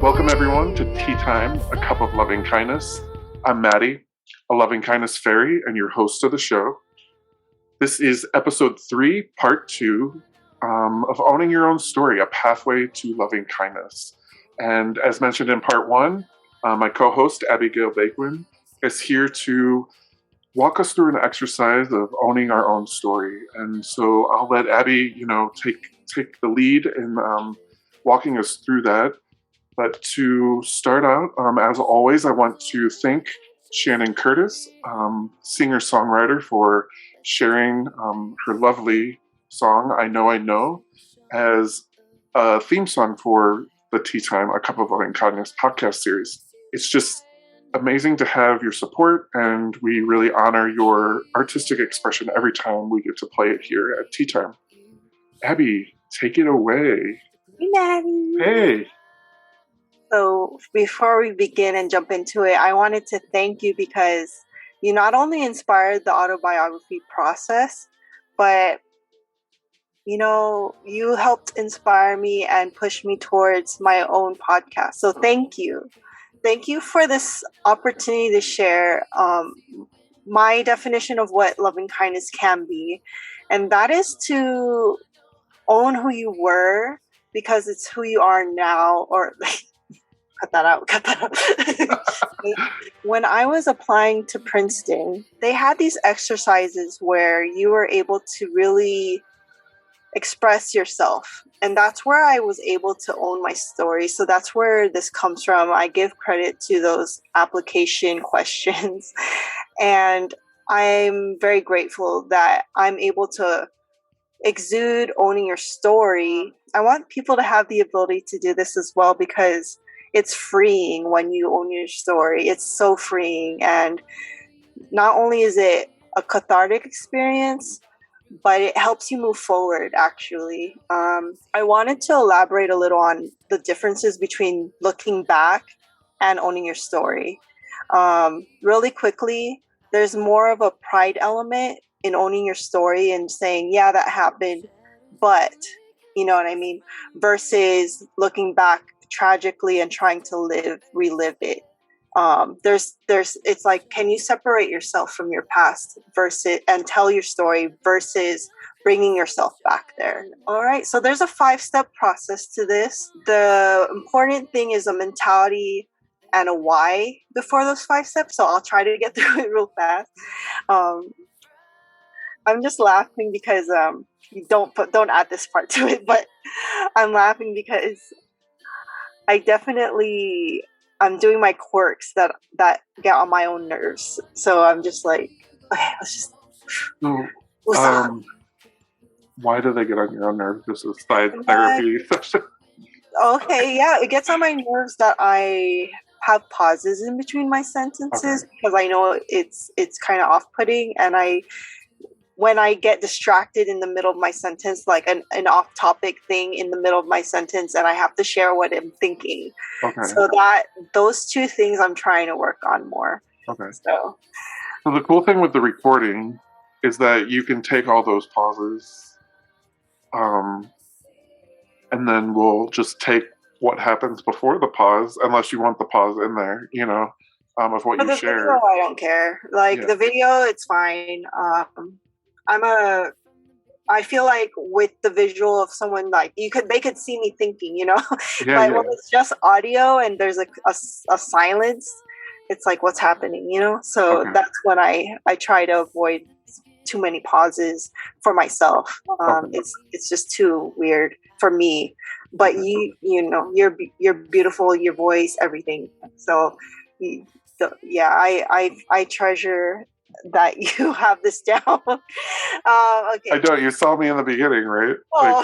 Welcome everyone to Tea Time, a cup of loving kindness. I'm Mattie, a LovingKindness Faerie, and your host of the show. This is episode 3, part 2 of Owning Your Own Story, a pathway to loving kindness. And as mentioned in part 1, my co-host Abby Bayquen is here to walk us through an exercise of owning our own story. And so I'll let Abby, take the lead in walking us through that. But to start out, as always, I want to thank Shannon Curtis, singer-songwriter, for sharing her lovely song, I Know, as a theme song for the Tea Time, a Cup of LovingKindness podcast series. It's just amazing to have your support, and we really honor your artistic expression every time we get to play it here at Tea Time. Abby, take it away. Hey, Mattie. Hey. So before we begin and jump into it, I wanted to thank you because you not only inspired the autobiography process, but you helped inspire me and push me towards my own podcast. So thank you. Thank you for this opportunity to share my definition of what loving kindness can be. And that is to own who you were, because it's who you are now. Or cut that out. When I was applying to Princeton, they had these exercises where you were able to really express yourself. And that's where I was able to own my story. So that's where this comes from. I give credit to those application questions. And I'm very grateful that I'm able to exude owning your story. I want people to have the ability to do this as well, because it's freeing when you own your story. It's so freeing. And not only is it a cathartic experience, but it helps you move forward, actually. I wanted to elaborate a little on the differences between looking back and owning your story. Really quickly, there's more of a pride element in owning your story and saying, yeah, that happened, but, you know what I mean? Versus looking back tragically and trying to relive it. It's like, can you separate yourself from your past and tell your story versus bringing yourself back there? All right. So there's a 5-step process to this. The important thing is a mentality and a why before those 5 steps. So I'll try to get through it real fast. I'm just laughing because don't add this part to it, but I'm laughing because I'm doing my quirks that get on my own nerves. So I'm just like, okay, let's just. Why do they get on your own nerves? This is side therapy session. Okay, yeah, it gets on my nerves that I have pauses in between my sentences, because I know it's kind of off-putting, and when I get distracted in the middle of my sentence, like an off-topic thing in the middle of my sentence, and I have to share what I'm thinking. Okay. So those 2 things I'm trying to work on more. Okay. So the cool thing with the recording is that you can take all those pauses, and then we'll just take what happens before the pause, unless you want the pause in there, of what you share. Video, I don't care. The video, it's fine. I feel like with the visual of someone, like they could see me thinking, but when it's just audio and there's a silence, it's like, what's happening, So that's when I try to avoid too many pauses for myself. It's just too weird for me, but you're beautiful, your voice, everything. So I treasure that you have this down. Okay. I don't. You saw me in the beginning, right? Oh.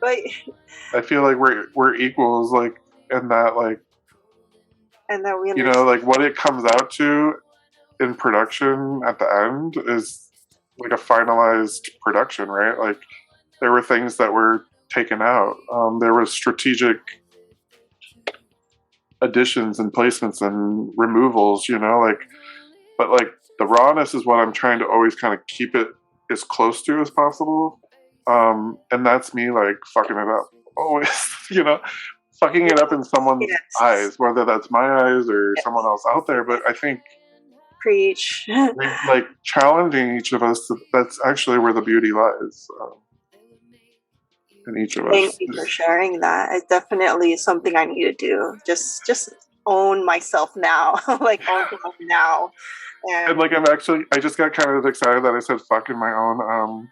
But I feel like we're equals, like, in that, like, and that we like what it comes out to in production at the end is like a finalized production, right? Like, there were things that were taken out. There was strategic additions and placements and removals, but like the rawness is what I'm trying to always kind of keep it as close to as possible. And that's me like fucking it up always, fucking it up in someone's Yes. eyes, whether that's my eyes or Yes. someone else out there. But I think Preach. like challenging each of us, that's actually where the beauty lies. In each of us. Thank you for sharing that. It's definitely something I need to do. Just own myself now. Like own myself now. And like I just got kind of excited that I said fuck in my own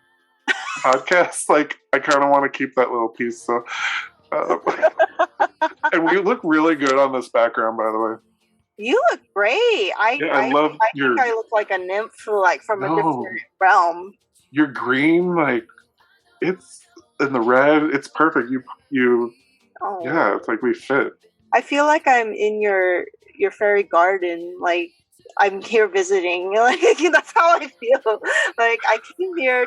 podcast. Like I kind of want to keep that little piece. So, and we look really good on this background, by the way. You look great. I love think I look like a nymph, like from a different realm. Your green, like it's in the red. It's perfect. You. Oh. Yeah, it's like we fit. I feel like I'm in your fairy garden. Like I'm here visiting. Like that's how I feel. Like I came here.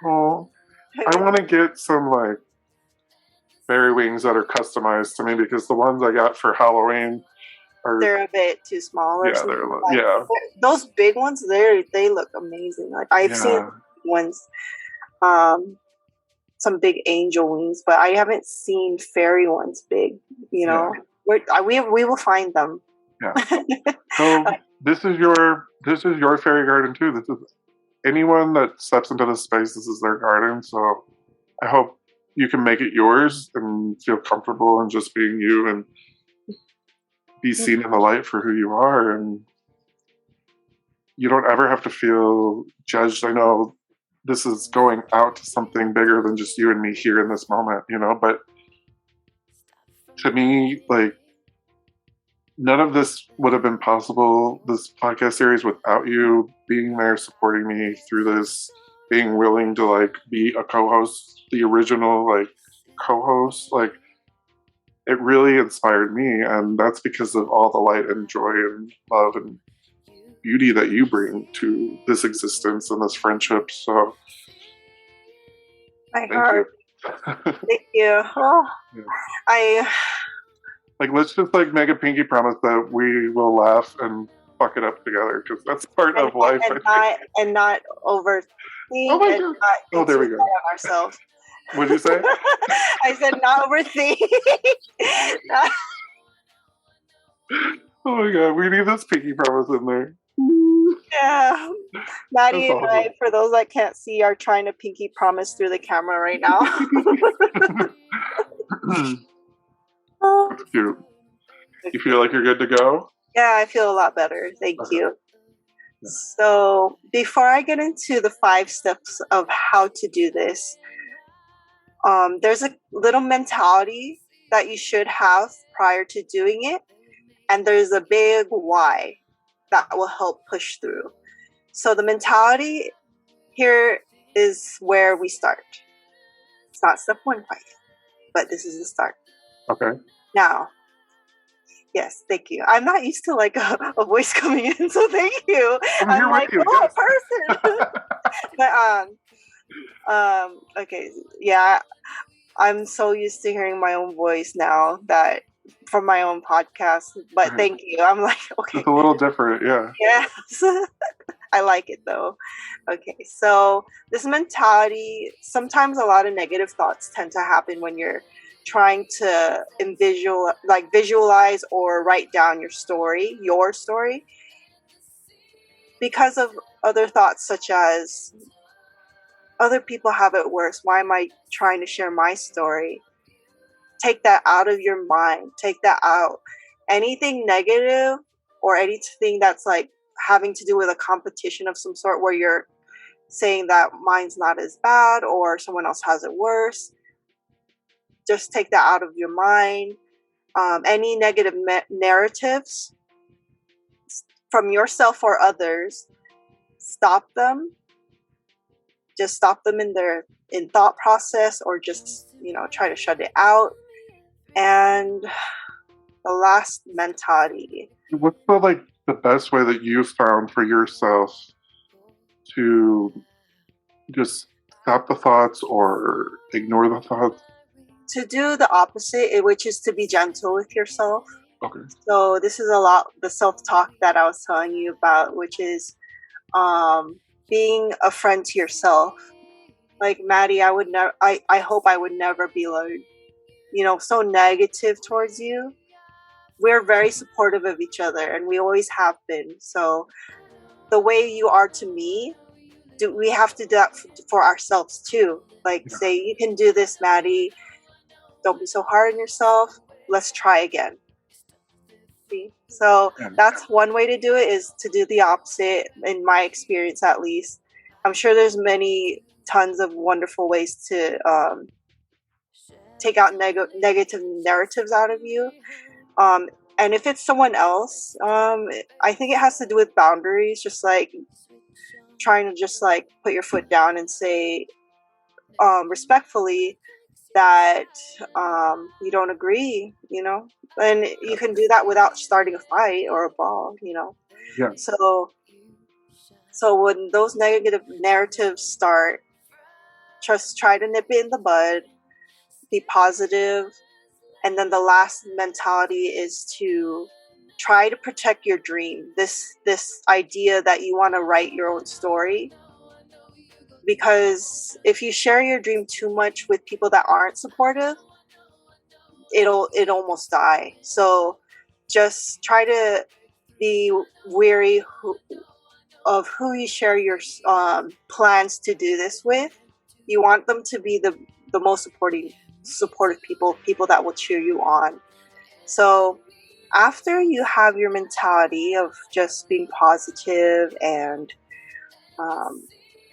Oh, I want to get some like fairy wings that are customized to me because the ones I got for Halloween they're a bit too small. Yeah, those big ones, they look amazing. Like I've seen ones, some big angel wings, but I haven't seen fairy ones big. You know, we will find them. Yeah. So this is your fairy garden too. This is anyone that steps into this space. This is their garden. So I hope you can make it yours and feel comfortable in just being you and be seen in the light for who you are, and you don't ever have to feel judged. I know this is going out to something bigger than just you and me here in this moment, you know, but to me, like, none of this would have been possible, this podcast series, without you being there, supporting me through this, being willing to, like, be a co-host, the original, like, co-host, like, it really inspired me, and that's because of all the light and joy and love and beauty that you bring to this existence and this friendship. So, my heart. Thank you. Oh, yeah. Let's just like make a pinky promise that we will laugh and fuck it up together because that's part of life. And not overthink. Oh my God. There we go. Ourselves. What did you say? I said not overthink. Oh my God, we need this pinky promise in there. Yeah. Mattie and I, for those that can't see, are trying to pinky promise through the camera right now. That's cute. You feel like you're good to go? Yeah, I feel a lot better. Thank you. Yeah. So before I get into the 5 steps of how to do this, there's a little mentality that you should have prior to doing it. And there's a big why that will help push through. So the mentality here is where we start. It's not step 1 quite yet, but this is the start. Okay. Now, yes, thank you. I'm not used to like a voice coming in, so thank you. I'm like, person. But okay, yeah, I'm so used to hearing my own voice now that from my own podcast. But thank you. I'm like, okay, it's a little different, yeah. Yes, I like it though. Okay, so this mentality, sometimes a lot of negative thoughts tend to happen when you're trying to visualize or write down your story, because of other thoughts such as other people have it worse. Why am I trying to share my story? Take that out of your mind. Take that out. Anything negative or anything that's like having to do with a competition of some sort where you're saying that mine's not as bad or someone else has it worse. Just take that out of your mind. Any negative narratives from yourself or others, stop them. Just stop them in thought process, or just, try to shut it out. And the last mentality. What's the best way that you found for yourself to just stop the thoughts or ignore the thoughts? To do the opposite, which is to be gentle with yourself. Okay. So this is a lot the self-talk that I was telling you about, which is being a friend to yourself. Like Mattie, I hope I would never be like, so negative towards you, we're very supportive of each other, and we always have been. So the way you are to me, we have to do that for ourselves too. Like, say, you can do this, Mattie. Don't be so hard on yourself. Let's try again. See? So that's one way to do it, is to do the opposite, in my experience at least. I'm sure there's tons of wonderful ways to take out negative narratives out of you. And if it's someone else, I think it has to do with boundaries, just like trying to just like put your foot down and say respectfully that you don't agree, and you can do that without starting a fight or a brawl, Yeah. So when those negative narratives start, just try to nip it in the bud, be positive. And then the last mentality is to try to protect your dream, this idea that you want to write your own story. Because if you share your dream too much with people that aren't supportive, it'll almost die. So just try to be wary of who you share your plans to do this with. You want them to be the most supportive people that will cheer you on. So after you have your mentality of just being positive and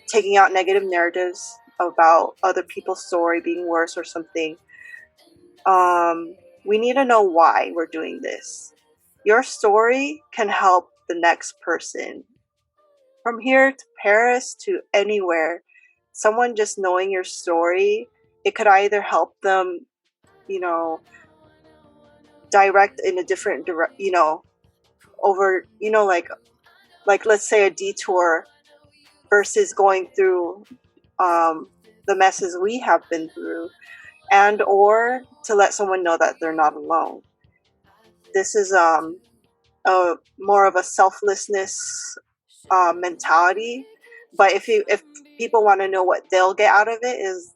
taking out negative narratives about other people's story being worse or something, we need to know why we're doing this. Your story can help the next person. From here to Paris to anywhere, someone just knowing your story, it could either help them, direct in a different over, like let's say a detour versus going through the messes we have been through, and or to let someone know that they're not alone. This is more of a selflessness mentality. But if people want to know what they'll get out of it, is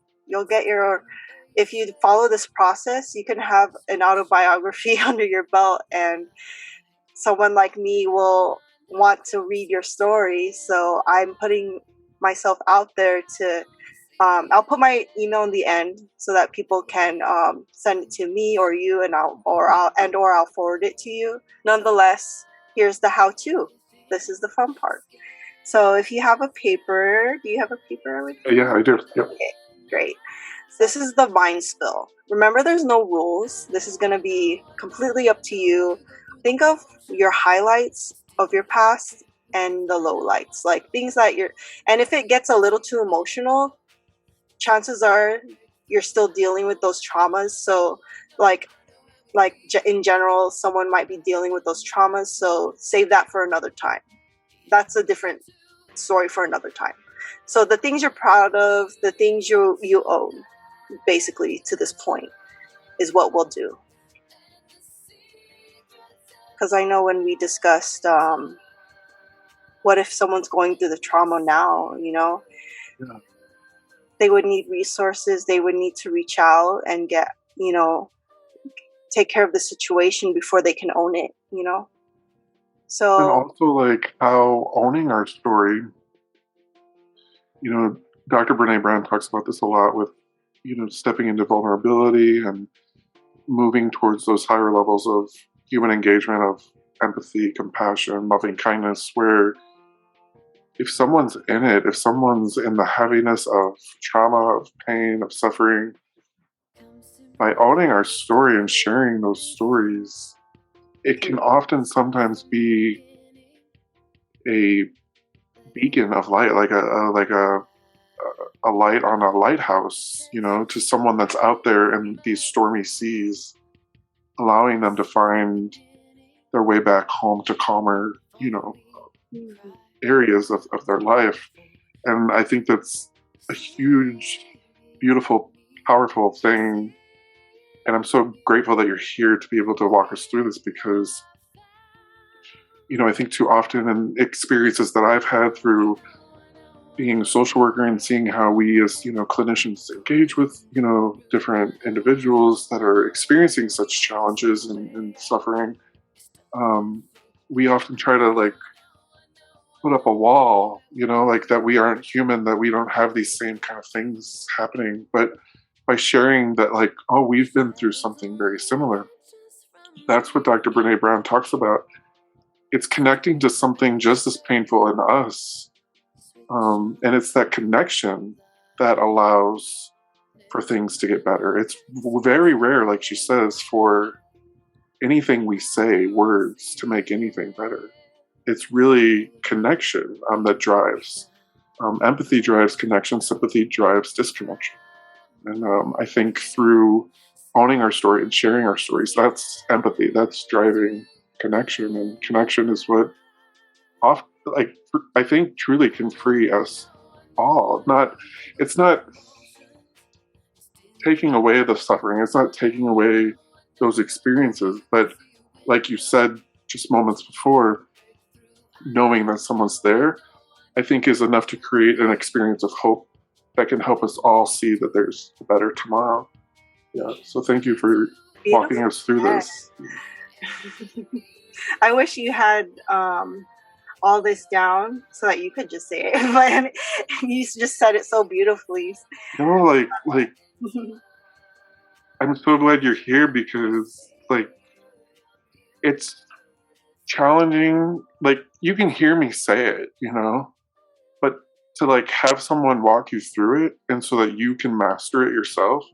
if you follow this process, you can have an autobiography under your belt, and someone like me will want to read your story. So I'm putting myself out there to I'll put my email in the end so that people can send it to me or you, and I'll forward it to you. Nonetheless, here's the how-to. This is the fun part. So if you have a paper, do you have a paper with you? Yeah, I do. Yep. Okay, great. This is the mind spill. Remember, there's no rules. This is going to be completely up to you. Think of your highlights of your past and the lowlights, like things that and if it gets a little too emotional, chances are you're still dealing with those traumas. So like in general, someone might be dealing with those traumas. So save that for another time. That's a different story for another time. So the things you're proud of, the things you own, basically, to this point, is what we'll do. Because I know when we discussed what if someone's going through the trauma now, Yeah. They would need resources, they would need to reach out and get, take care of the situation before they can own it, So, and also like how owning our story, Dr. Brene Brown talks about this a lot with, stepping into vulnerability and moving towards those higher levels of human engagement, of empathy, compassion, loving kindness, where if someone's in it, if someone's in the heaviness of trauma, of pain, of suffering, by owning our story and sharing those stories, it can often sometimes be a beacon of light, like a light on a lighthouse, to someone that's out there in these stormy seas, allowing them to find their way back home to calmer, areas of their life. And I think that's a huge, beautiful, powerful thing. And I'm so grateful that you're here to be able to walk us through this, because, I think too often in experiences that I've had through being a social worker and seeing how we as, clinicians engage with, different individuals that are experiencing such challenges and suffering, we often try to like put up a wall, like that we aren't human, that we don't have these same kind of things happening. But by sharing that, like, oh, we've been through something very similar. That's what Dr. Brene Brown talks about. It's connecting to something just as painful in us. And it's that connection that allows for things to get better. It's very rare, like she says, for anything we say, words, to make anything better. It's really connection that drives. Empathy drives connection. Sympathy drives disconnection. And I think through owning our story and sharing our stories, that's empathy. That's driving connection. And connection is what, I think, truly can free us all. It's not taking away the suffering. It's not taking away those experiences. But like you said just moments before, knowing that someone's there, I think, is enough to create an experience of hope that can help us all see that there's a better tomorrow. Yeah. So thank you for walking us through this. I wish you had all this down so that you could just say it, but you just said it so beautifully. No, like I'm so glad you're here, because like it's challenging. Like, you can hear me say it, but to like have someone walk you through it and so that you can master it yourself,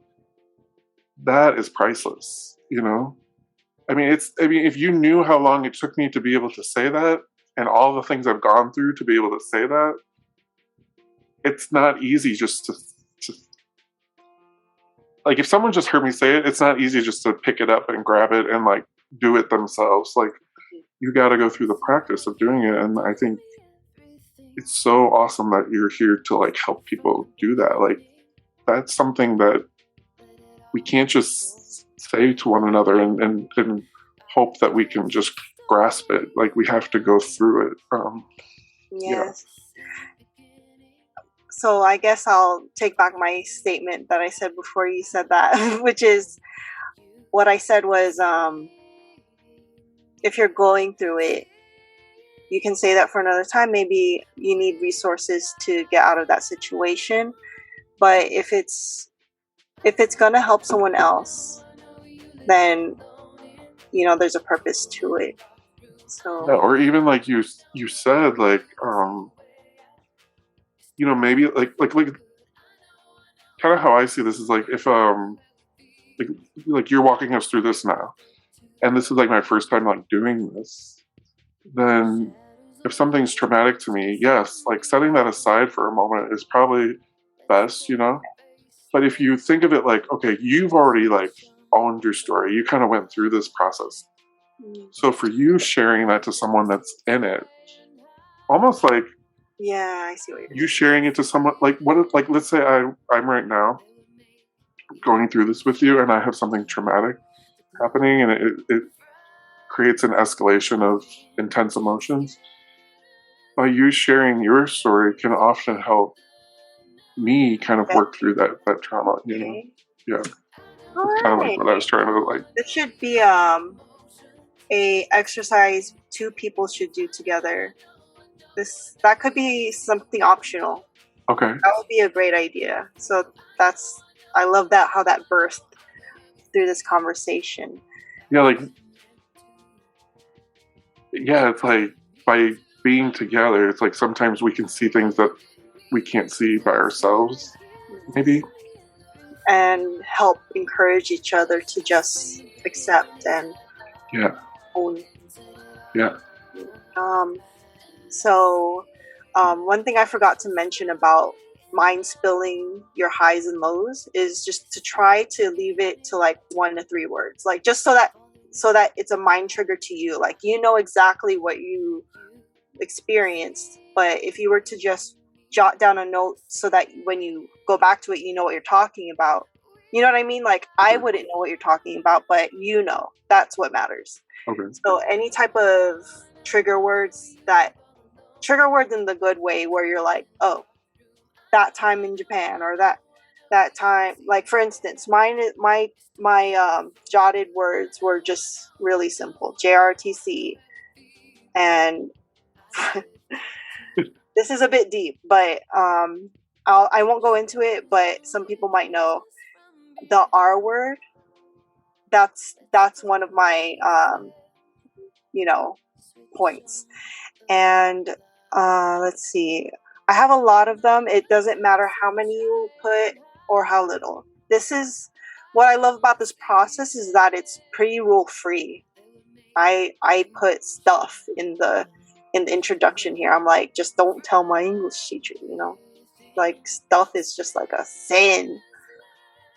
that is priceless. I mean, if you knew how long it took me to be able to say that and all the things I've gone through to be able to say that, it's not easy just to like, if someone just heard me say it, it's not easy just to pick it up and grab it and like do it themselves. Like, you got to go through the practice of doing it. And I think it's so awesome that you're here to like help people do that. Like, that's something that we can't just say to one another and hope that we can just grasp it. Like, we have to go through it. Yes. So I guess I'll take back my statement that I said before you said that, which is, what I said was, if you're going through it, you can say that for another time. Maybe you need resources to get out of that situation. But if it's going to help someone else, then, there's a purpose to it. So, yeah, or even like you said, like, maybe like kind of how I see this is like, if like you're walking us through this now, and this is like my first time like doing this, then if something's traumatic to me, yes, like setting that aside for a moment is probably best, But if you think of it like, okay, you've already like owned your story, you kind of went through this process. So for you, sharing that to someone that's in it, almost like, yeah, I see what you sharing it to someone, like, what if, like, let's say I'm right now going through this with you and I have something traumatic happening, and it creates an escalation of intense emotions. By you sharing your story can often help me kind of work through that trauma, Okay. Yeah. All That's kind of right. like what I was trying to like. This should be a exercise two people should do together. That could be something optional. Okay. That would be a great idea. So I love that, how that birthed through this conversation. Yeah, it's like, by being together, it's like sometimes we can see things that we can't see by ourselves, maybe. And help encourage each other to just accept and own. Yeah. So one thing I forgot to mention about mind spilling your highs and lows is just to try to leave it to like 1 to 3 words, like just so that it's a mind trigger to you, like exactly what you experienced. But if you were to just jot down a note so that when you go back to it, you know what you're talking about. You know what I mean? Like, I wouldn't know what you're talking about, but that's what matters. Okay. So any type of trigger words in the good way, where you're like, oh, that time in Japan, or that time. Like, for instance, my jotted words were just really simple: JRTC. And this is a bit deep, but I won't go into it, but some people might know the R word. That's one of my points. And let's see, I have a lot of them. It doesn't matter how many you put or how little. This is what I love about this process, is that it's pretty rule free. I put stuff in the introduction here. I'm like, just don't tell my English teacher, like, stuff is just like a sin.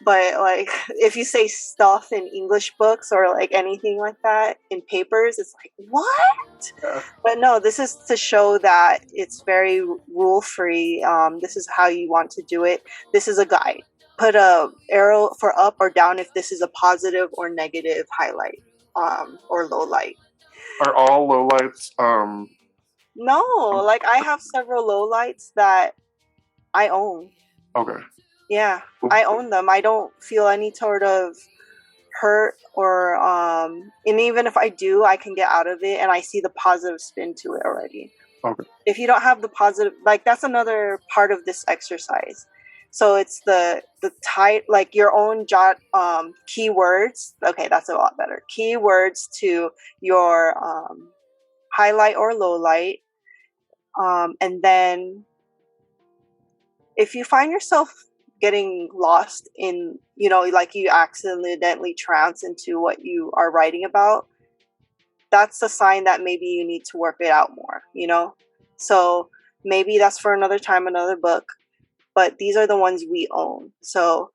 But like, if you say stuff in English books or like anything like that in papers, it's like, what? Yeah. But no, this is to show that it's very rule free. This is how you want to do it. This is a guide. Put a arrow for up or down if this is a positive or negative highlight, or low light. Are all lowlights? No, like, I have several lowlights that I own. Okay. Yeah, I own them. I don't feel any sort of hurt, or and even if I do, I can get out of it, and I see the positive spin to it already. Okay. If you don't have the positive, like, that's another part of this exercise. So it's the type, like, your own jot keywords. Okay, that's a lot better. Keywords to your highlight or low light, and then if you find yourself getting lost in, like, you accidentally trance into what you are writing about, that's a sign that maybe you need to work it out more, so maybe that's for another time, another book, but these are the ones we own. So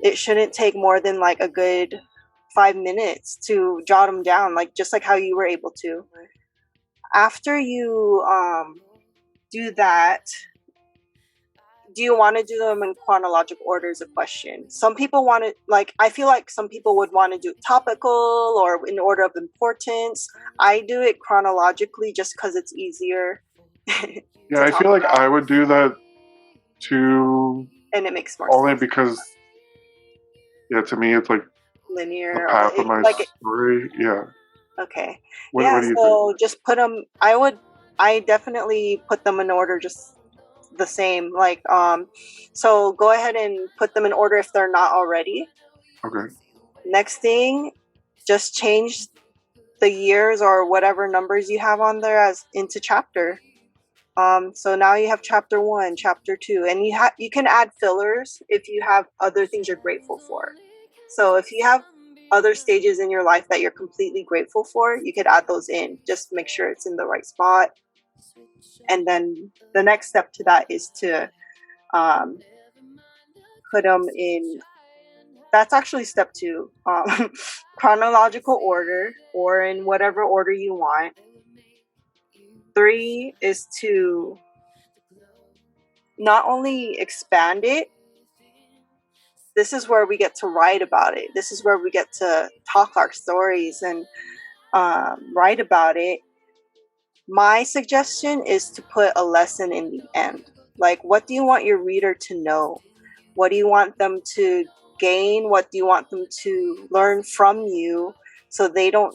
it shouldn't take more than like a good 5 minutes to jot them down, like, just like how you were able to. After you do that, do you want to do them in chronological order is a question. Some people want to, like, I feel like some people would want to do topical or in order of importance. I do it chronologically just because it's easier. Yeah, I feel like I would do that too. And it makes more only sense. Because, yeah, to me, it's like linear. the path of my story. Yeah. Okay. What do you think? Just put them, I definitely put them in order, just the same, like, so go ahead and put them in order if they're not already. Okay. Next thing, just change the years or whatever numbers you have on there as into chapter. So now you have chapter 1, chapter 2, and you can add fillers if you have other things you're grateful for. So if you have other stages in your life that you're completely grateful for, you could add those in. Just make sure it's in the right spot. And then the next step to that is to put them in, that's actually step 2, chronological order, or in whatever order you want. 3 is to not only expand it, this is where we get to write about it. This is where we get to talk our stories and write about it. My suggestion is to put a lesson in the end. Like, what do you want your reader to know? What do you want them to gain? What do you want them to learn from you, so they don't,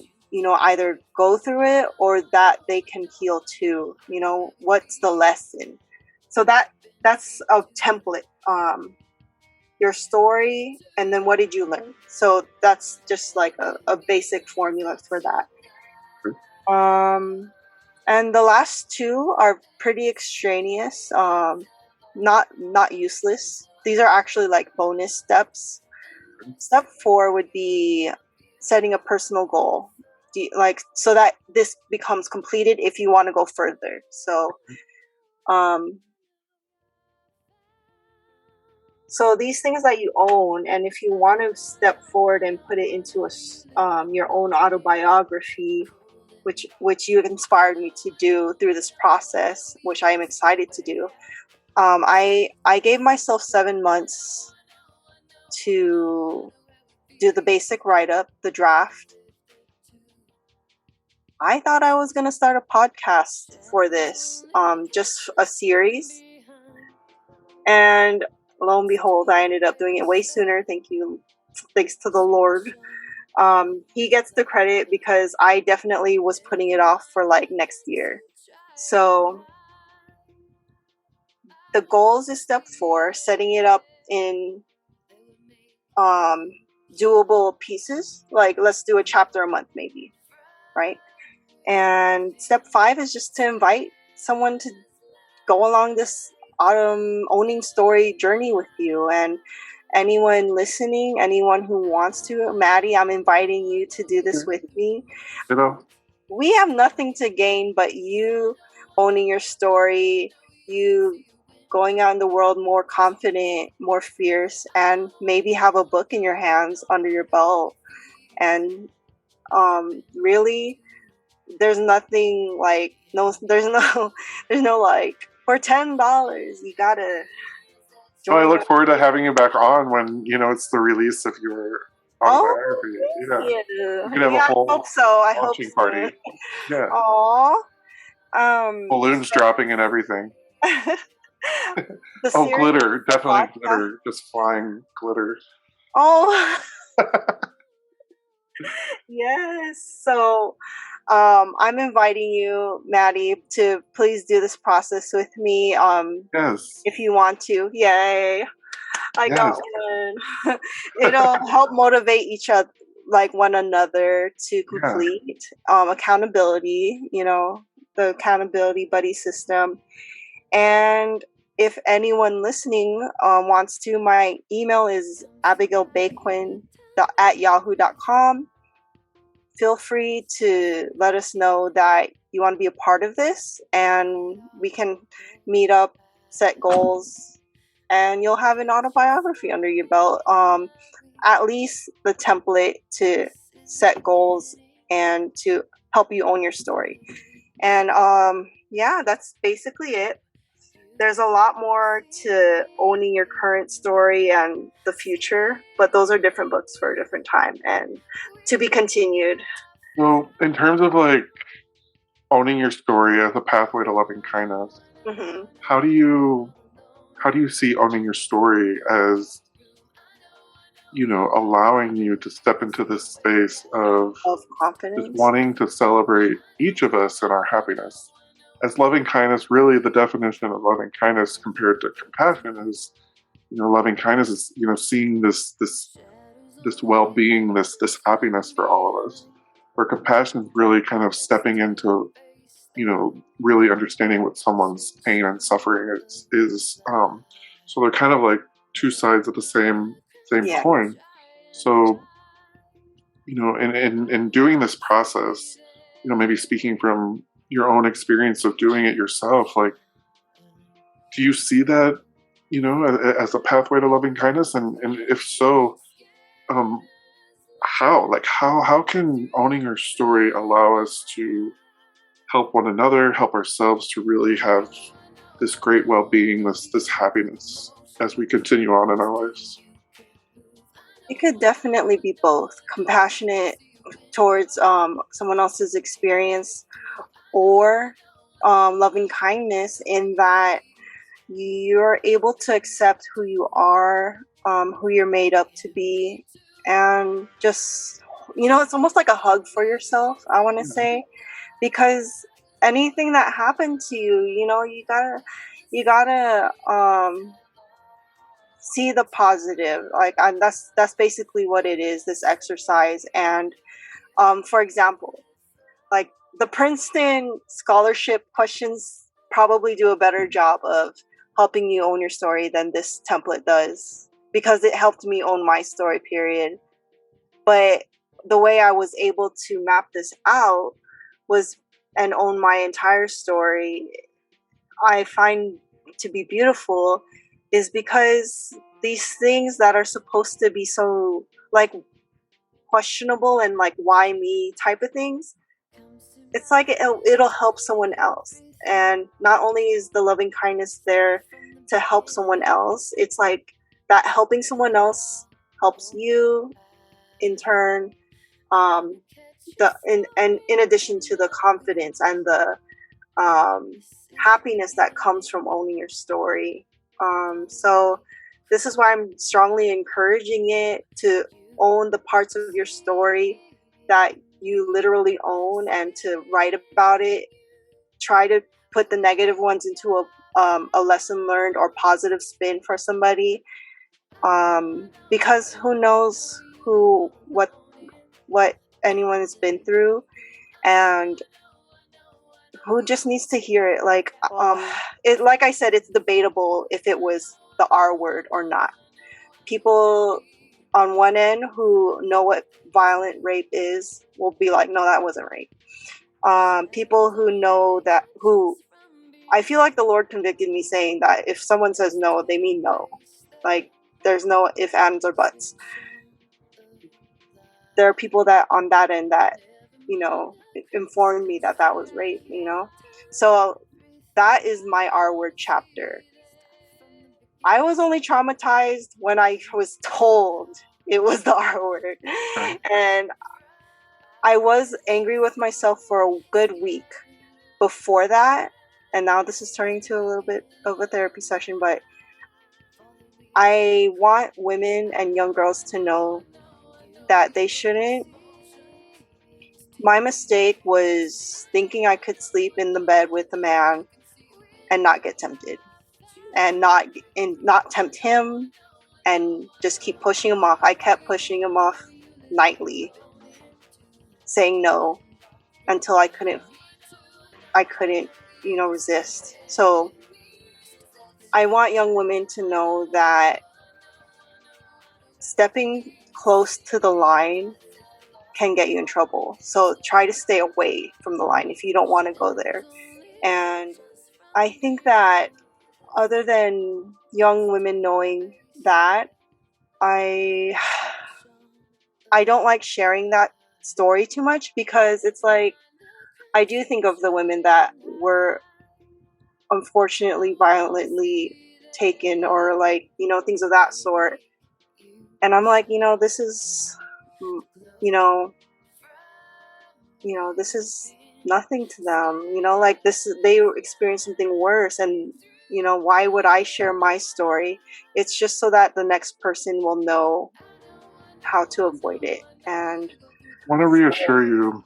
either go through it or that they can heal too? What's the lesson? So that's a template. Your story, and then what did you learn? So that's just like a basic formula for that. And the last 2 are pretty extraneous, not useless. These are actually like bonus steps. Step 4 would be setting a personal goal, so that this becomes completed if you want to go further. So these things that you own, and if you want to step forward and put it into your own autobiography, which you inspired me to do through this process, which I am excited to do. I gave myself 7 months to do the basic write-up, the draft. I thought I was going to start a podcast for this, just a series. And lo and behold, I ended up doing it way sooner. Thanks to the Lord. He gets the credit because I definitely was putting it off for like next year. So the goals is step 4, setting it up in doable pieces. Like, let's do a chapter a month maybe, right? And step 5 is just to invite someone to go along this autumn owning story journey with you. And anyone listening, anyone who wants to, Mattie, I'm inviting you to do this with me. We have nothing to gain but you owning your story, you going out in the world more confident, more fierce, and maybe have a book in your hands under your belt. And really, there's nothing like there's no like, for $10 you gotta join. I look forward to having you back on when it's the release of your autobiography. You can have a whole launching party. Yeah. Aww. Balloons dropping and everything. Glitter, definitely glitter, just flying glitter. Oh. Yes. So I'm inviting you, Mattie, to please do this process with me. Yes. If you want to. Yay. I got one. It'll help motivate each other, like one another, to complete accountability, the accountability buddy system. And if anyone listening wants to, my email is abigailbayquen@yahoo.com. Feel free to let us know that you want to be a part of this, and we can meet up, set goals, and you'll have an autobiography under your belt. At least the template to set goals and to help you own your story. And that's basically it. There's a lot more to owning your current story and the future, but those are different books for a different time and to be continued. Well, in terms of like owning your story as a pathway to loving kindness, mm-hmm. How do you see owning your story as, allowing you to step into this space of confidence, just wanting to celebrate each of us and our happiness? As loving kindness, really the definition of loving kindness compared to compassion is, loving kindness is, seeing this well-being, this happiness for all of us. Where compassion is really kind of stepping into, really understanding what someone's pain and suffering is. So they're kind of like two sides of the same coin. So, in doing this process, maybe speaking from your own experience of doing it yourself, like, do you see that, as a pathway to loving kindness? And if so, how can owning your story allow us to help one another, help ourselves to really have this great well-being, this happiness as we continue on in our lives? It could definitely be both. Compassionate towards someone else's experience, or loving kindness in that you're able to accept who you are, who you're made up to be, and just, it's almost like a hug for yourself, I want to say, because anything that happened to you, you gotta see the positive. Like, that's basically what it is, this exercise. And for example, like the Princeton scholarship questions probably do a better job of helping you own your story than this template does, because it helped me own my story, period. But the way I was able to map this out and own my entire story, I find to be beautiful, is because these things that are supposed to be so like questionable and like why me type of things, it's like it'll help someone else. And not only is the loving kindness there to help someone else, it's like that helping someone else helps you in turn. In addition to the confidence and the happiness that comes from owning your story, So this is why I'm strongly encouraging it to own the parts of your story that you literally own and to write about it. Try to put the negative ones into a lesson learned or positive spin for somebody, because who knows what anyone has been through, and who just needs to hear it. Like like I said, it's debatable if it was the R word or not. People on one end who know what violent rape is will be like, no, that wasn't rape. People who know that, who I feel like the Lord convicted me saying that if someone says no, they mean no. Like, there's no if, ands, or buts. There are people that on that end that, informed me that that was rape, So that is my R word chapter. I was only traumatized when I was told it was the R word. And I was angry with myself for a good week before that. And now this is turning to a little bit of a therapy session, but I want women and young girls to know that they shouldn't. My mistake was thinking I could sleep in the bed with a man and not get tempted, and not tempt him, and just keep pushing him off. I kept pushing him off nightly, saying no until I couldn't, resist. So I want young women to know that stepping close to the line can get you in trouble. So try to stay away from the line if you don't want to go there. And I think that other than young women knowing that, I don't like sharing that story too much, because it's like, I do think of the women that were unfortunately violently taken, or like, things of that sort. And I'm like, this is, this is nothing to them, like this, they experienced something worse. And, why would I share my story? It's just so that the next person will know how to avoid it. And I want to reassure you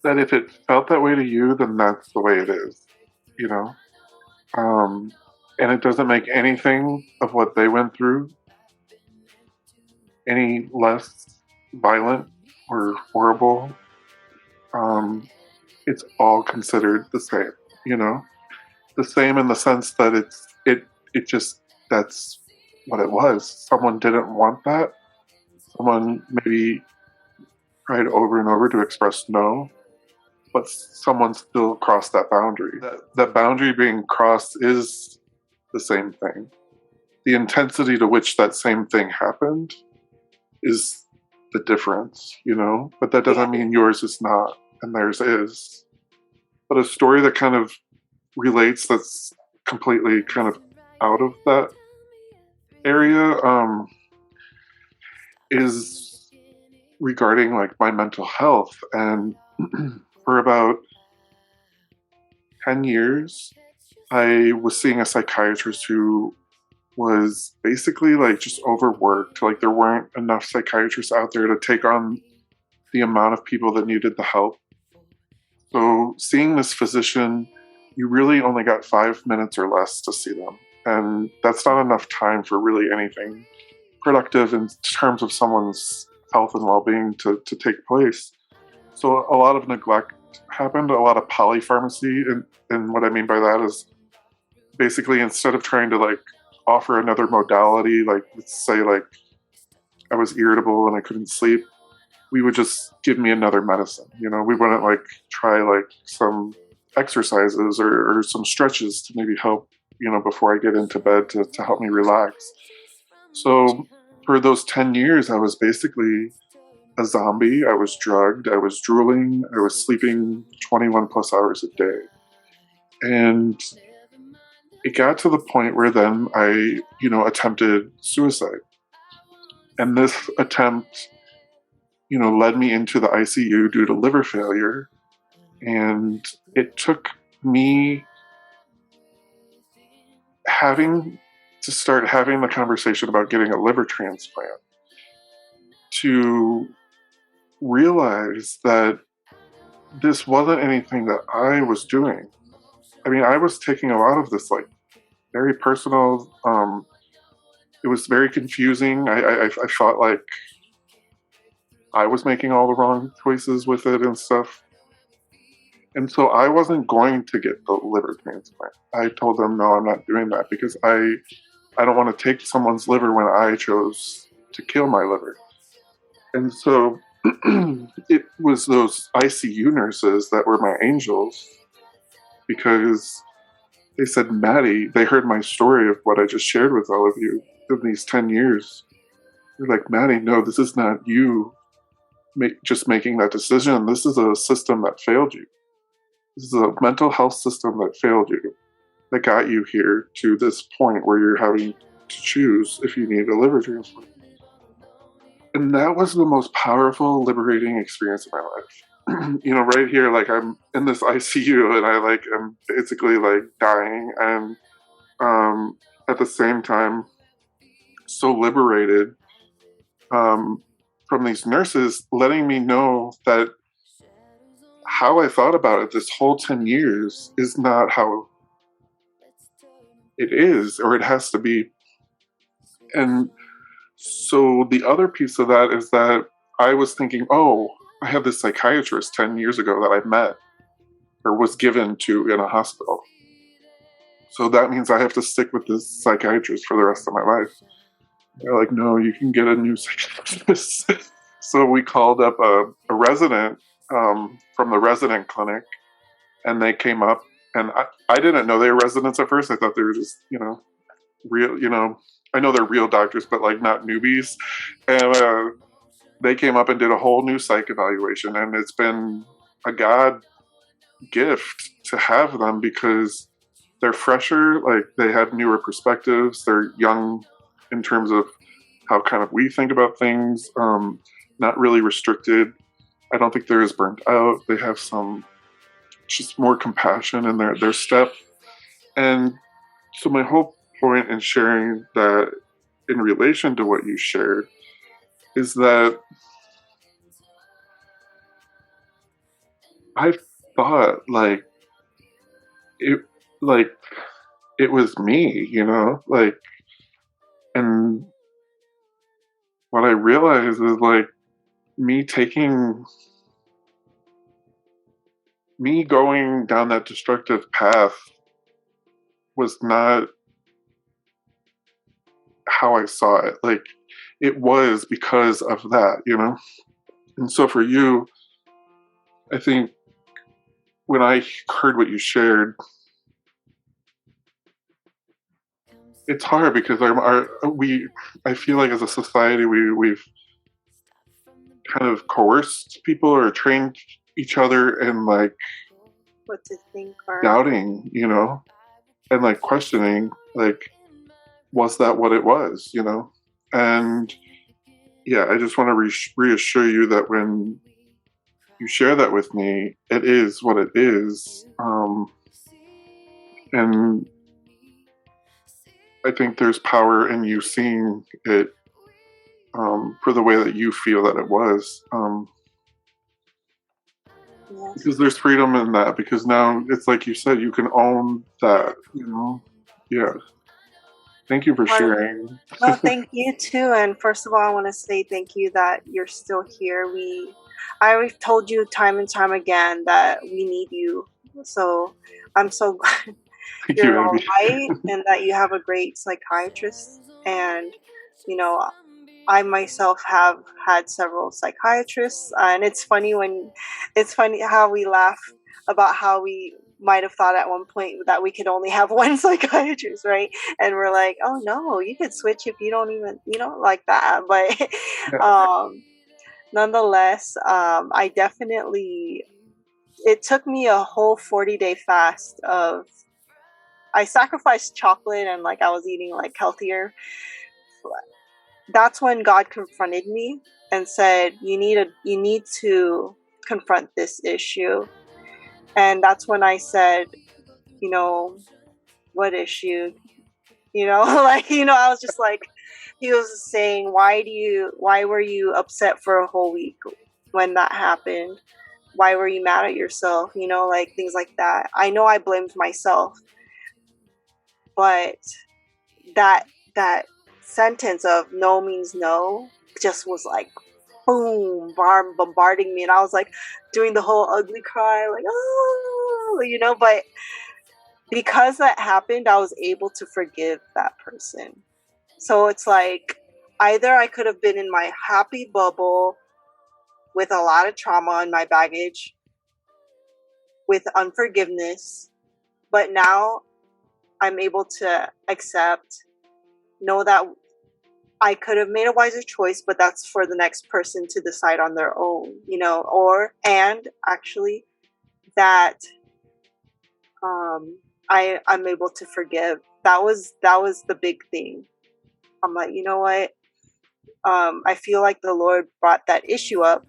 that if it felt that way to you, then that's the way it is, and it doesn't make anything of what they went through any less violent or horrible. It's all considered the same, the same in the sense that it just, that's what it was. Someone didn't want that. Someone maybe tried over and over to express no, but someone still crossed that boundary. That boundary being crossed is the same thing. The intensity to which that same thing happened is the difference, but that doesn't mean yours is not and theirs is. But a story that kind of relates, that's completely kind of out of that area, is regarding like my mental health. And for about 10 years, I was seeing a psychiatrist who was basically like just overworked. Like there weren't enough psychiatrists out there to take on the amount of people that needed the help. So seeing this physician, you really only got 5 minutes or less to see them. And that's not enough time for really anything productive in terms of someone's health and well-being to take place. So a lot of neglect happened, a lot of polypharmacy. And what I mean by that is basically, instead of trying to like offer another modality, like let's say like I was irritable and I couldn't sleep, we would just give me another medicine. We wouldn't like try like some exercises or some stretches to maybe help, before I get into bed to help me relax. So for those 10 years, I was basically a zombie. I was drugged. I was drooling. I was sleeping 21 plus hours a day. And it got to the point where then I, attempted suicide. And this attempt, led me into the ICU due to liver failure. And it took me having to start having the conversation about getting a liver transplant, to realize that this wasn't anything that I was doing. I mean, I was taking a lot of this like very personal. It was very confusing. I felt like I was making all the wrong choices with it and stuff. And so I wasn't going to get the liver transplant. I told them, no, I'm not doing that because I don't want to take someone's liver when I chose to kill my liver. And so it was those ICU nurses that were my angels, because they said, Mattie, they heard my story of what I just shared with all of you in these 10 years. They're like, Mattie, no, this is not you just making that decision. This is a system that failed you. This is a mental health system that failed you, that got you here to this point where you're having to choose if you need a liver transplant. And that was the most powerful, liberating experience of my life. You know, right here, like I'm in this ICU and I like am basically like dying, and at the same time so liberated from these nurses letting me know that how I thought about it this whole 10 years is not how it is, or it has to be. And so the other piece of that is that I was thinking, oh, I had this psychiatrist 10 years ago that I met or was given to in a hospital. So that means I have to stick with this psychiatrist for the rest of my life. They're like, no, you can get a new psychiatrist. So we called up a resident from the resident clinic, and they came up, and I didn't know they were residents at first. I thought they were just, real, I know they're real doctors, but like not newbies. And they came up and did a whole new psych evaluation, and it's been a God gift to have them because they're fresher, like they have newer perspectives. They're young in terms of how kind of we think about things, not really restricted. I don't think they're as burnt out. They have some just more compassion in their step. And so my whole point in sharing that in relation to what you shared is that I thought like it was me, and what I realized is like me going down that destructive path was not how I saw it. Like it was because of that, And so for you, I think when I heard what you shared, it's hard because I feel like as a society we've kind of coerced people or trained each other in like what to think or doubting, and like questioning, like, was that what it was, And yeah, I just want to reassure you that when you share that with me, it is what it is. And I think there's power in you seeing it for the way that you feel that it was. yes. Because there's freedom in that, because now it's like you said, you can own that, Yeah. Thank you for sharing. Well, thank you too. And first of all, I want to say thank you that you're still here. I've told you time and time again that we need you. So I'm so glad Thank you're you, all Abby. right and that you have a great psychiatrist. And, I myself have had several psychiatrists, and it's funny how we laugh about how we might have thought at one point that we could only have one psychiatrist, right? And we're like, oh no, you could switch if you don't even, like that. But nonetheless, I definitely, it took me a whole 40-day fast I sacrificed chocolate and like I was eating like healthier. That's when God confronted me and said, you need to confront this issue. And that's when I said, what issue? I was just like, he was saying, why were you upset for a whole week when that happened? Why were you mad at yourself? Things like that. I know I blamed myself, but that sentence of no means no just was like, boom, bombarding me. And I was like doing the whole ugly cry, like, oh, but because that happened, I was able to forgive that person. So it's like, either I could have been in my happy bubble with a lot of trauma in my baggage, with unforgiveness, but now I'm able to know that I could have made a wiser choice, but that's for the next person to decide on their own, and actually that I'm able to forgive. That was the big thing. I'm like, you know what? I feel like the Lord brought that issue up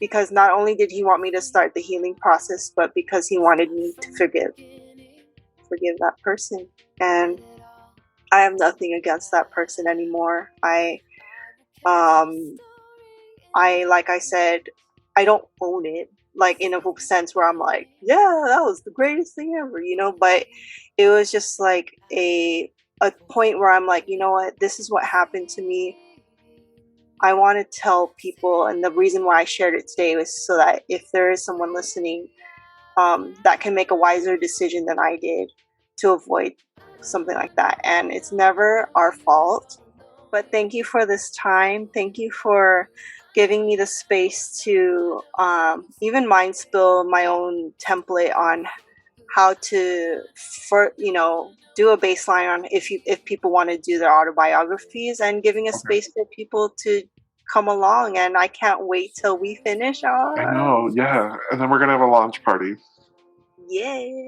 because not only did he want me to start the healing process, but because he wanted me to forgive that person. And I have nothing against that person anymore. I like I said, I don't own it, like in a sense where I'm like, yeah, that was the greatest thing ever, but it was just like a point where I'm like, you know what, this is what happened to me. I want to tell people, and the reason why I shared it today was so that if there is someone listening that can make a wiser decision than I did to avoid something like that. And it's never our fault. But thank you for this time. Thank you for giving me the space to even mind spill my own template on how to, do a baseline on if people want to do their autobiographies, and giving a space for people to come along. And I can't wait till we finish. I know, yeah. And then we're going to have a launch party. Yeah.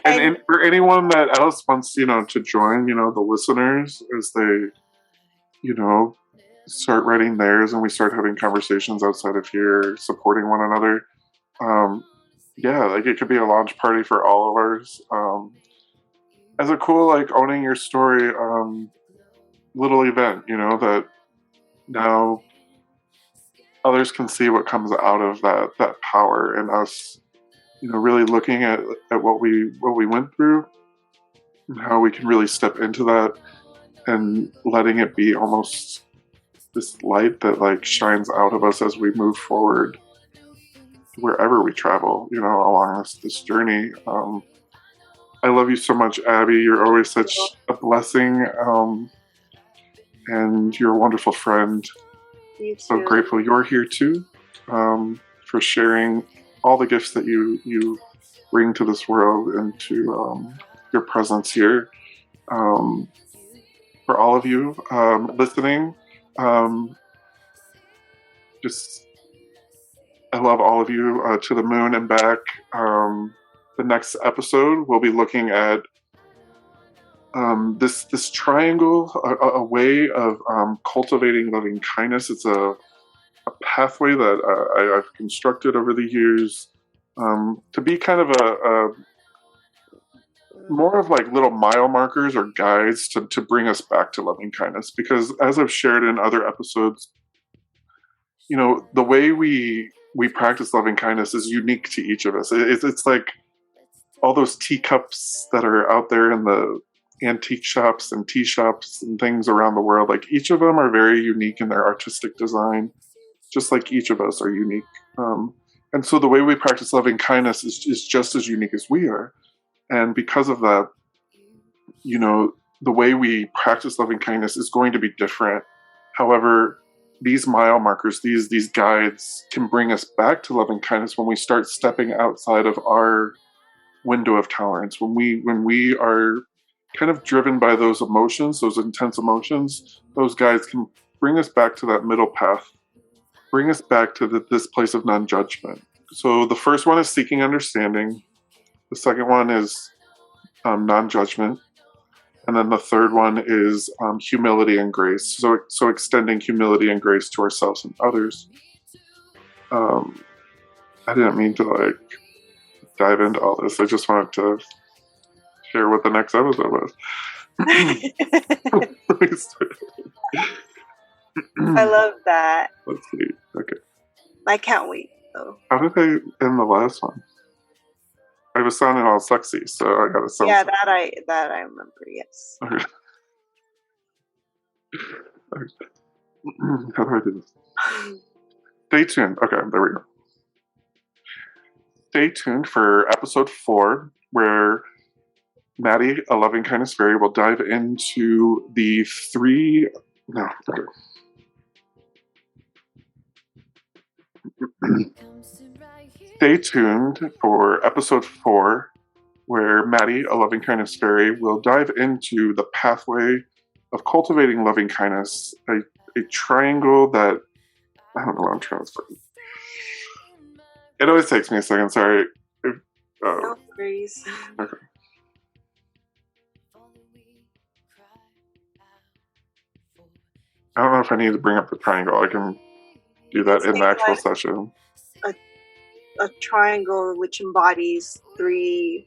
and for anyone that else wants, to join, the listeners, as they, start writing theirs and we start having conversations outside of here, supporting one another. Yeah, like it could be a launch party for all of ours. As a cool, like, owning your story little event, that now others can see what comes out of that power, and us, really looking at what we went through and how we can really step into that and letting it be almost this light that like shines out of us as we move forward wherever we travel, along this journey. I love you so much, Abby. You're always such a blessing, and you're a wonderful friend. So grateful you're here too, for sharing all the gifts that you bring to this world and to your presence here. For all of you listening, just I love all of you to the moon and back. The next episode, we'll be looking at this triangle, a way of cultivating loving kindness. It's a pathway that I've constructed over the years to be kind of a more of like little mile markers or guides to bring us back to loving kindness. Because as I've shared in other episodes, the way we practice loving kindness is unique to each of us. It's like all those teacups that are out there in the antique shops and tea shops and things around the world. Like each of them are very unique in their artistic design, just like each of us are unique. And so the way we practice loving kindness is just as unique as we are. And because of that, the way we practice loving kindness is going to be different. However, these mile markers, these guides can bring us back to loving kindness when we start stepping outside of our window of tolerance. When we are kind of driven by those emotions, those intense emotions, those guides can bring us back to that middle path, bring us back to this place of non-judgment. So the first one is seeking understanding. The second one is non-judgment. And then the third one is humility and grace. So extending humility and grace to ourselves and others. I didn't mean to dive into all this. I just wanted to share what the next episode was. I love that. Let's see. Okay. I can't wait though. How did I end the last one? I was sounding all sexy, so I gotta sound. Yeah, sexy. that I remember. Yes. Okay. How do I do this? Stay tuned. Okay, there we go. Stay tuned for episode 4, where Mattie, a LovingKindness Faerie, will dive into the 3. No. Okay. Stay tuned for episode 4, where Mattie, a LovingKindness Faerie, will dive into the pathway of cultivating loving kindness, a triangle that I don't know what I'm trying to say. It always takes me a second. Sorry. No worries. Okay. I don't know if I need to bring up the triangle. I can do that in the actual session. A triangle which embodies 3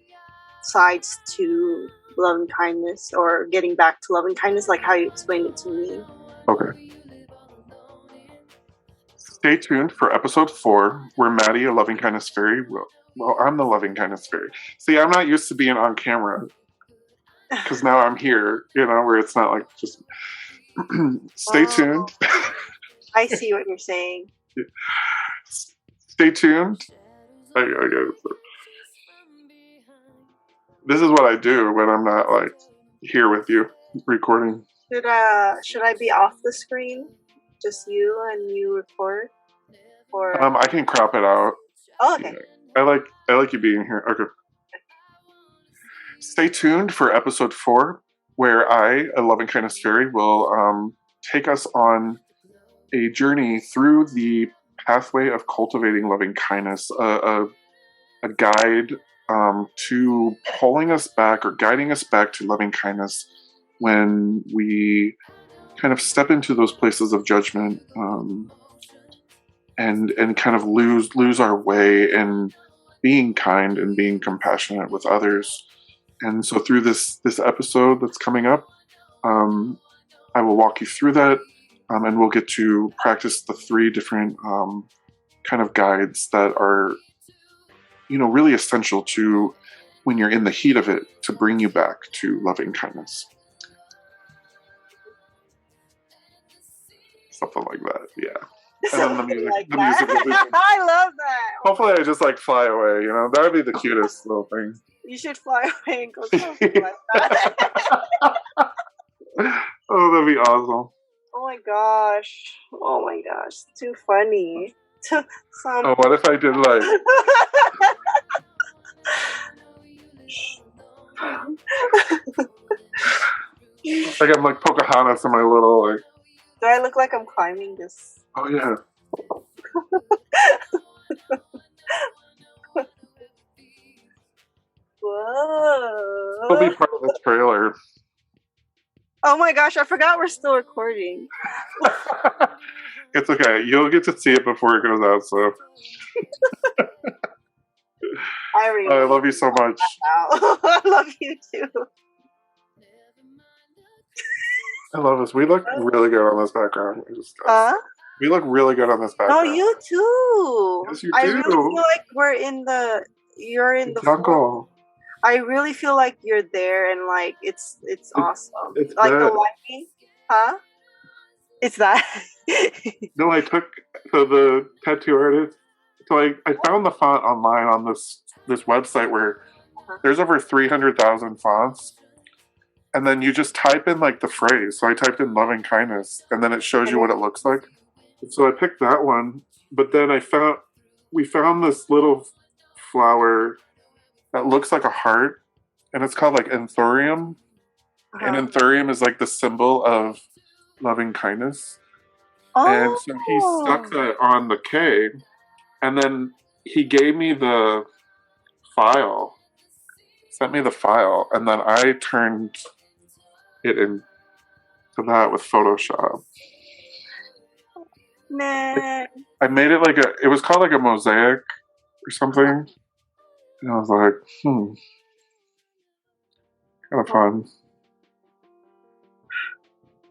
sides to loving kindness, or getting back to loving kindness, like how you explained it to me. Okay. Stay tuned for episode 4, where Mattie, a LovingKindness Faerie, will. Well, I'm the LovingKindness Faerie. See, I'm not used to being on camera because now I'm here. Where it's not like just. Stay tuned. I see what you're saying. Stay tuned. This is what I do when I'm not like here with you recording. Should I be off the screen? Just you and you record? Or I can crop it out. Oh, okay. Yeah. I like you being here. Okay. Stay tuned for episode 4, where I, a LovingKindness Faerie, will take us on a journey through the pathway of cultivating loving kindness, a guide to pulling us back or guiding us back to loving kindness when we kind of step into those places of judgment and kind of lose our way in being kind and being compassionate with others. And so through this episode that's coming up, I will walk you through that, and we'll get to practice the 3 different kind of guides that are, really essential to when you're in the heat of it to bring you back to loving kindness. Something like that, yeah. And then the music will be I love that. Hopefully I just fly away, That would be the cutest little thing. You should fly away and go something like that. Oh, that'd be awesome. Oh my gosh. Too funny. Oh, what if I did I'm like Pocahontas in my little Do I look like I'm climbing this? Oh yeah. Whoa. It'll be part of the trailer. Oh my gosh, I forgot we're still recording. It's okay. You'll get to see it before it goes out, so. I love you so much. I love you too. I love us. We look really good on this background. We look really good on this background. Oh, you too. Yes, you do. I really feel like you're in the jungle. I really feel like you're there, and it's awesome. It's like that. The lighting, huh? It's that. No, I took the tattoo artist. So I found the font online on this website where there's over 300,000 fonts, and then you just type in the phrase. So I typed in loving kindness, and then it shows you what it looks like. So I picked that one, but then we found this little flower that looks like a heart, and it's called anthurium. And anthurium is the symbol of loving kindness. Oh. And so he stuck that on the K, and then he gave me the file, sent me the file, and then I turned it into that with Photoshop. Man. I made it it was called a mosaic or something. And I was like, kind of fun.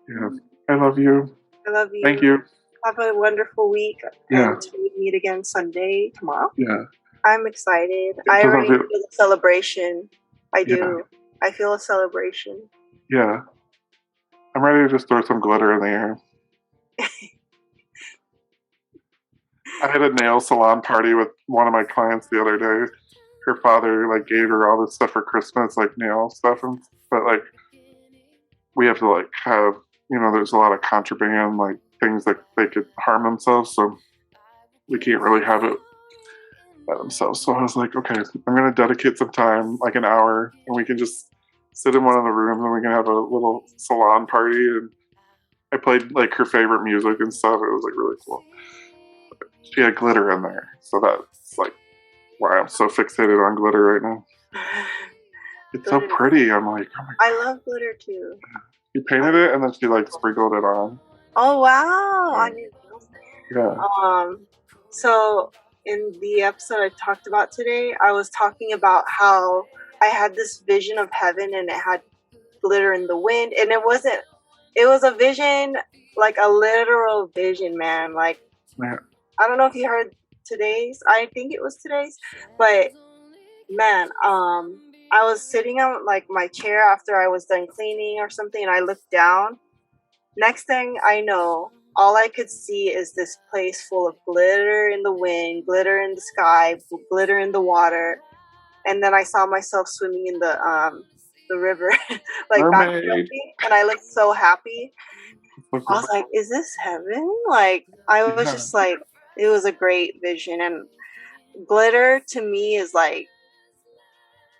Yeah. I love you. I love you. Thank you. Have a wonderful week. Yeah. And we meet again Sunday, tomorrow. Yeah. I'm excited. I already feel a celebration. I do. I feel a celebration. Yeah. I'm ready to just throw some glitter in the air. I had a nail salon party with one of my clients the other day. Her father like gave her all this stuff for Christmas, like nail stuff, but like we have to like have, you know, there's a lot of contraband, like things that they could harm themselves, so we can't really have it by themselves. So I was like, okay, I'm gonna dedicate some time, like an hour, and we can just sit in one of the rooms and we can have a little salon party. And I played like her favorite music and stuff. It was like really cool. She had glitter in there, so that's like why I'm so fixated on glitter right now. It's glitter. So pretty. I'm like, oh my God. I love glitter too. She painted it and then she like sprinkled it on. Oh wow! I didn't know that. Yeah. So in the episode I talked about today, I was talking about how I had this vision of heaven and it had glitter in the wind, and it was a vision, like a literal vision, man. Like, yeah. I don't know if you heard today's, I think it was today's, but man, I was sitting on like my chair after I was done cleaning or something, and I looked down. Next thing I know, all I could see is this place full of glitter in the wind, glitter in the sky, glitter in the water. And then I saw myself swimming in the river, like backflipping, and I looked so happy. I was like, is this heaven? Like, I was just like, it was a great vision. And glitter to me is like,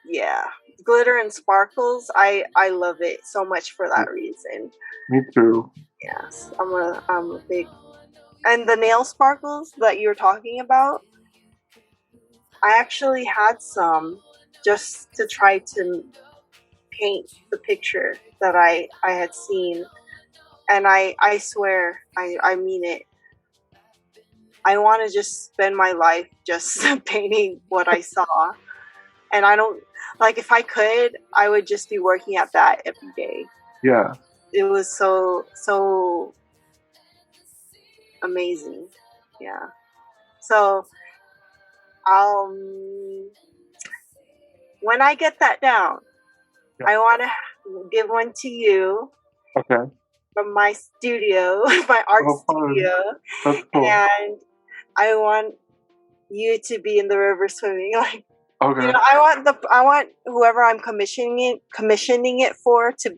yeah, glitter and sparkles. I love it so much for that reason. Me too. Yes, I'm a big, and the nail sparkles that you were talking about, I actually had some just to try to paint the picture that I had seen. And I swear, I mean it. I want to just spend my life just painting what I saw. And I don't, like, if I could, I would just be working at that every day. Yeah. It was so amazing. Yeah. So, when I get that down, I want to give one to you. Okay. From my studio, my art studio. That's cool. And I want you to be in the river swimming. Like, okay. You know, I want whoever I'm commissioning it for to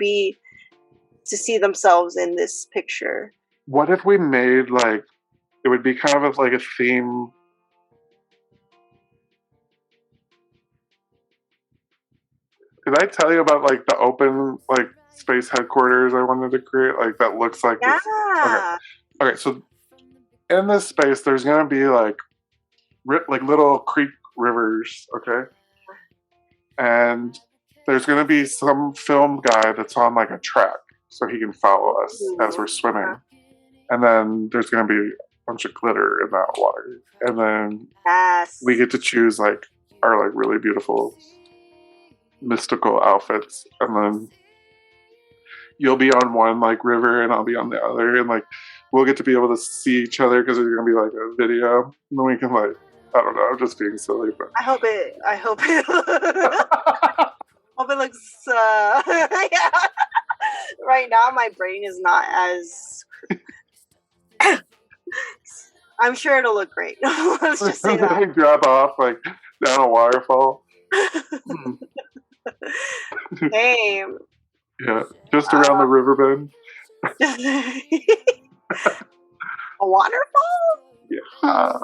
see themselves in this picture. What if we made like, it would be kind of like a theme. Did I tell you about like the open like space headquarters I wanted to create? Like that looks like this. Okay, so in this space there's gonna be like little creek rivers, okay? And there's gonna be some film guy that's on like a track so he can follow us as we're swimming. And then there's gonna be a bunch of glitter in that water. And then we get to choose like our like really beautiful mystical outfits, and then you'll be on one like river and I'll be on the other, and like we'll get to be able to see each other because there's gonna be like a video, and then we can like, I don't know, I'm just being silly, but I hope it hope it looks yeah. Right now my brain is not as I'm sure it'll look great. Let's just say that. Drop off like down a waterfall. Same. Yeah, just around the river bend. A waterfall? Yeah.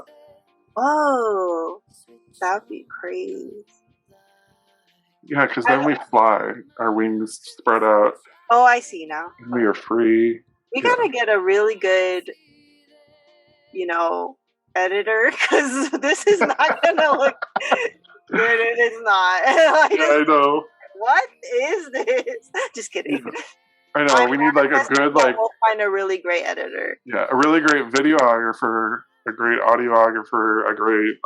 Oh, that'd be crazy. Yeah, because then we fly. Our wings spread out. Oh, I see now. And we are free. We gotta get a really good, editor, because this is not gonna look good. It is not. I know. What is this? Just kidding. I know. We need like a good like. We'll find a really great editor. Yeah, a really great videographer, a great audioographer, a great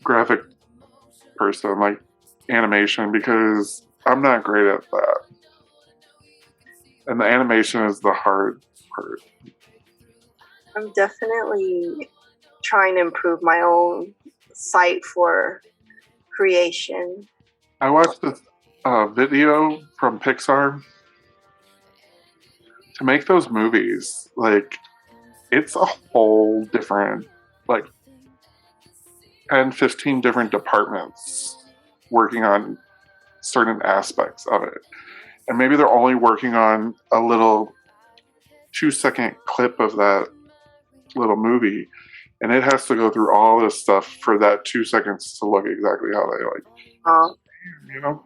graphic person, like animation, because I'm not great at that. And the animation is the hard part. I'm definitely trying to improve my own site for creation. I watched this video from Pixar. To make those movies, like, it's a whole different, like, 10, 15 different departments working on certain aspects of it. And maybe they're only working on a little 2-second clip of that little movie. And it has to go through all this stuff for that 2 seconds to look exactly how they like. You know?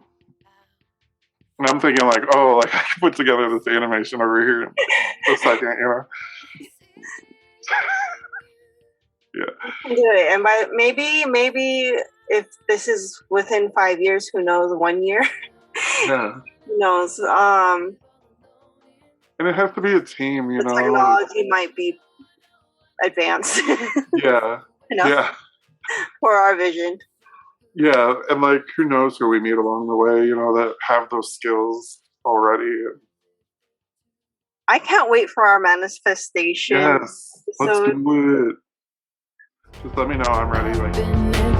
And I'm thinking like, oh, like I can put together this animation over here in a second, you know? Yeah. Do it. And by maybe if this is within 5 years, who knows, 1 year. Yeah. Who knows? And it has to be a team, you know. Technology might be advanced. Yeah. Yeah. For our vision. Yeah, and like who knows who we meet along the way, you know, that have those skills already. I can't wait for our manifestation. Yes, let's do it. Just let me know, I'm ready. Like.